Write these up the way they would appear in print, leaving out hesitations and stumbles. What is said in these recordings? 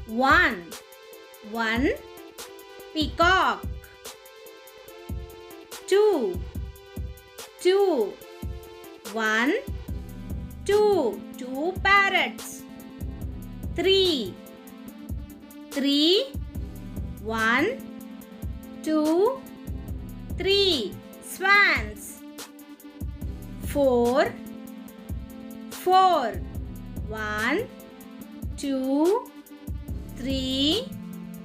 One. One peacock. Two. Two. One, two. Two parrots. Three. Three. One, two, three swans. Four. Four. One, two, three,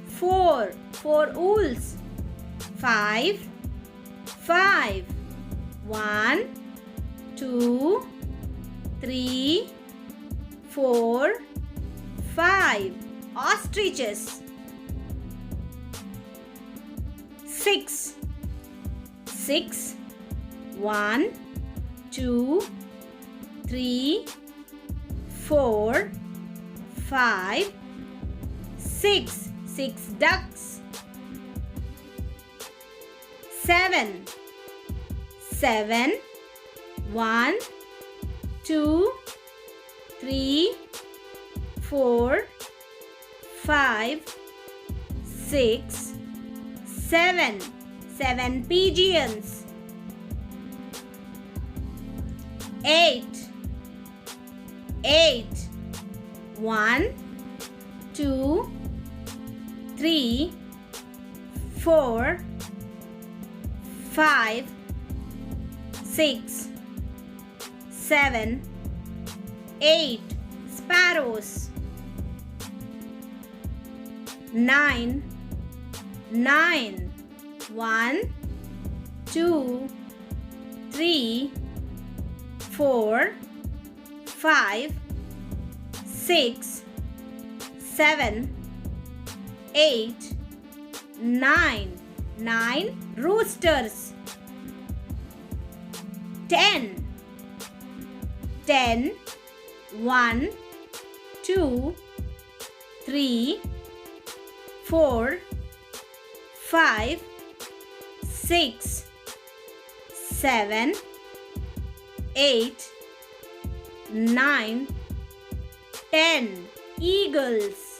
four. Four owls. Five. Five. One, two, three, four, five. Ostriches. Six. Six. One, two, three, four, five, six. Six ducks. Seven. Seven. One, two, three, four, five, six, seven. Seven pigeons. Eight. Eight. One, two, three, four, five, six, seven, eight. Sparrows. Nine. Nine. One, two, three, four, five, six, seven, eight, nine. Nine roosters. 10. 10. 1, 2, 3, 4, 5, 6, 7, 8, 9, 10. Eagles.